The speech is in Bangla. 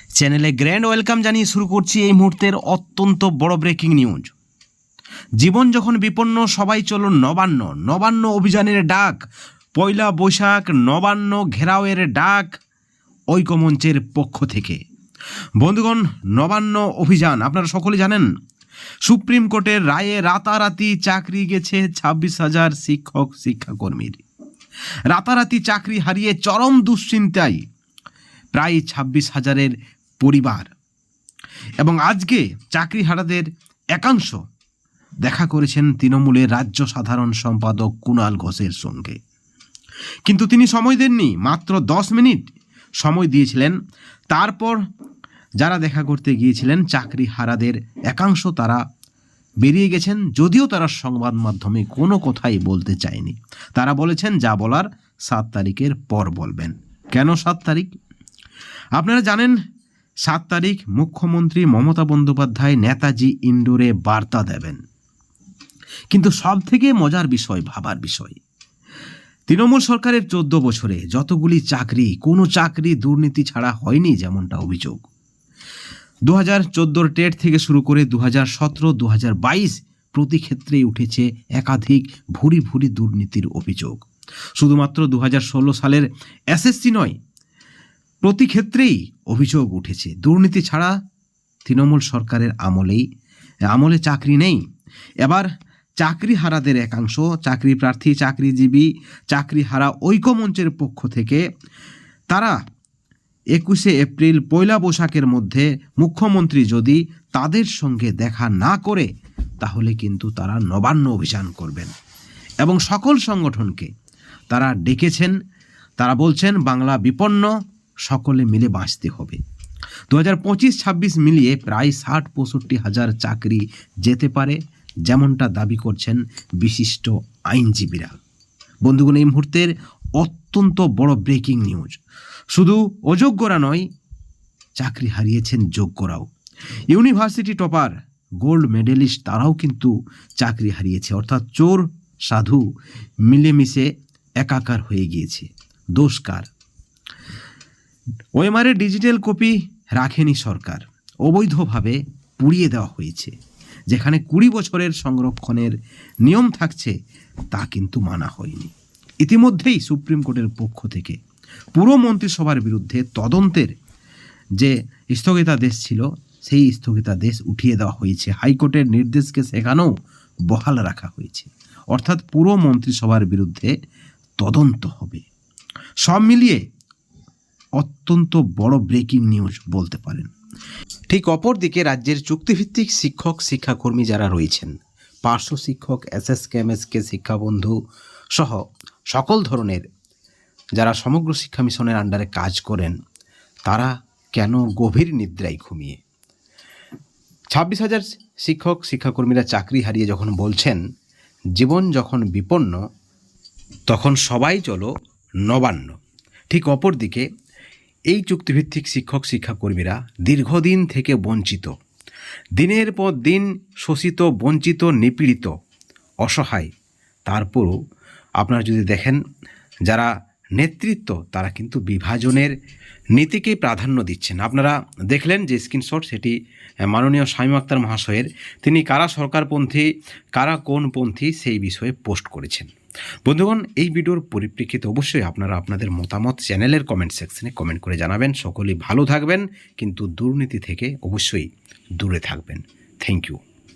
চ্যানেলে গ্র্যান্ড ওয়েলকাম জানিয়ে শুরু করছি এই মুহূর্তের অত্যন্ত বড় ব্রেকিং নিউজ। জীবন যখন বিপন্ন, সবাই চলো নবান্ন। নবান্ন অভিযানের ডাক, পয়লা বৈশাখ নবান্ন ঘেরাওয়ের ডাক ঐক্যমঞ্চের পক্ষ থেকে। বন্ধুগণ, নবান্ন অভিযান আপনারা সকলে জানেন, সুপ্রিম কোর্টের রায়ে রাতারাতি চাকরি গেছে 26,000 শিক্ষক শিক্ষাকর্মীর। রাতারাতি চাকরি হারিয়ে চরম দুশ্চিন্তায় প্রায় 26,000-এর পরিবার। এবং আজকে চাকরিহারাদের একাংশ দেখা করেছেন তৃণমূলের রাজ্য সাধারণ সম্পাদক কুণাল ঘোষের সঙ্গে, কিন্তু তিনি সময় দেননি, মাত্র 10 মিনিট সময় দিয়েছিলেন। তারপর যারা দেখা করতে গিয়েছিলেন চাকরিহারাদের একাংশ, তারা বেরিয়ে গেছেন, যদিও তারা সংবাদ মাধ্যমে কোনো কথাই বলতে চায়নি। তারা বলেছেন যা বলার 7 তারিখের পর বলবেন। কেন 7 তারিখ? আপনারা জানেন 7 তারিখ মুখ্যমন্ত্রী মমতা বন্দ্যোপাধ্যায় নেতাজি ইন্ডোরে বার্তা দেবেন। কিন্তু সব থেকে মজার বিষয়, ভাবার বিষয়, তৃণমূল সরকারের 14 বছরে যতগুলি চাকরি, কোনো চাকরি দুর্নীতি ছাড়া হয়নি, যেমনটা অভিযোগ। 2014 টেট থেকে শুরু করে 2017, 2022 প্রতি ক্ষেত্রেই উঠেছে একাধিক ভুরি ভুরি দুর্নীতির অভিযোগ। শুধুমাত্র 2016 সালের এসএসসি নয়, প্রতি ক্ষেত্রেই অভিযোগ উঠেছে। দুর্নীতি ছাড়া তৃণমূল সরকারের আমলে চাকরি নেই। এবার চাকরিহারাদের একাংশ, চাকরি প্রার্থী, চাকরিজীবী, চাকরিহারা ঐক্যমঞ্চের পক্ষ থেকে তারা 21শে এপ্রিল পয়লা বৈশাখের মধ্যে মুখ্যমন্ত্রী যদি তাদের সঙ্গে দেখা না করে, তাহলে কিন্তু তারা নবান্ন অভিযান করবেন। এবং সকল সংগঠনকে তারা ডেকেছেন। তারা বলছেন বাংলা বিপন্ন, সকলে মিলে বাঁচতে হবে। 2025-26 মিলিয়ে প্রায় 60-65 হাজার চাকরি যেতে পারে, যেমনটা দাবি করছেন বিশিষ্ট আইনজীবীরা। বন্ধুগণ, এই মুহূর্তের অত্যন্ত বড় ব্রেকিং নিউজ। শুধু অযোগ্যরা নয়, চাকরি হারিয়েছেন যোগ্যরাও। ইউনিভার্সিটি টপার, গোল্ড মেডেলিস্ট, তারাও কিন্তু চাকরি হারিয়েছে। অর্থাৎ চোর সাধু মিলেমিশে একাকার হয়ে গিয়েছে। দোষ কার? ওএমআরের ডিজিটাল কপি রাখেনি সরকার, অবৈধভাবে পুড়িয়ে দেওয়া হয়েছে। যেখানে 20 বছরের সংরক্ষণের নিয়ম থাকছে, তা কিন্তু মানা হয়নি। ইতিমধ্যেই সুপ্রিম কোর্টের পক্ষ থেকে পুরো মন্ত্রিসভার বিরুদ্ধে তদন্তের যে স্থগিতাদেশ ছিল, সেই স্থগিতাদেশ উঠিয়ে দেওয়া হয়েছে। হাইকোর্টের নির্দেশকে সেখানেও বহাল রাখা হয়েছে। অর্থাৎ পুরো মন্ত্রিসভার বিরুদ্ধে তদন্ত হবে। সব মিলিয়ে অত্যন্ত বড় ব্রেকিং নিউজ বলতে পারেন। ঠিক অপরদিকে রাজ্যের চুক্তিভিত্তিক শিক্ষক শিক্ষাকর্মী যারা রয়েছেন, পার্শ্ব শিক্ষক, এসএসকে, এমএসকে, শিক্ষাবন্ধু সহ সকল ধরনের যারা সমগ্র শিক্ষা মিশনের আন্ডারে কাজ করেন, তারা কেন গভীর নিদ্রায় ঘুমিয়ে? 26,000 শিক্ষক শিক্ষাকর্মীরা চাকরি হারিয়ে যখন বলছেন জীবন যখন বিপন্ন, তখন সবাই চলো নবান্ন। ঠিক অপরদিকে এই চুক্তিভিত্তিক শিক্ষক শিক্ষাকর্মীরা দীর্ঘদিন থেকে বঞ্চিত, দিনের পর দিন শোষিত, বঞ্চিত, নিপীড়িত, অসহায়। তারপরও আপনারা যদি দেখেন যারা নেতৃত্ব, তারা কিন্তু বিভাজনের নীতিকেই প্রাধান্য দিচ্ছেন। আপনারা দেখলেন যে স্ক্রিনশট, সেটি মাননীয় শামীম আখতার মহাশয়ের। তিনি কারা সরকারপন্থী, কারা কোনপন্থী, সেই বিষয়ে পোস্ট করেছেন। বন্ধুগণ, এই ভিডিওর পরিপ্রেক্ষিতে অবশ্যই আপনারা আপনাদের মতামত চ্যানেলের কমেন্ট সেকশনে কমেন্ট করে জানাবেন। সকলেই ভালো থাকবেন, কিন্তু দুর্নীতি থেকে অবশ্যই দূরে থাকবেন। Thank you.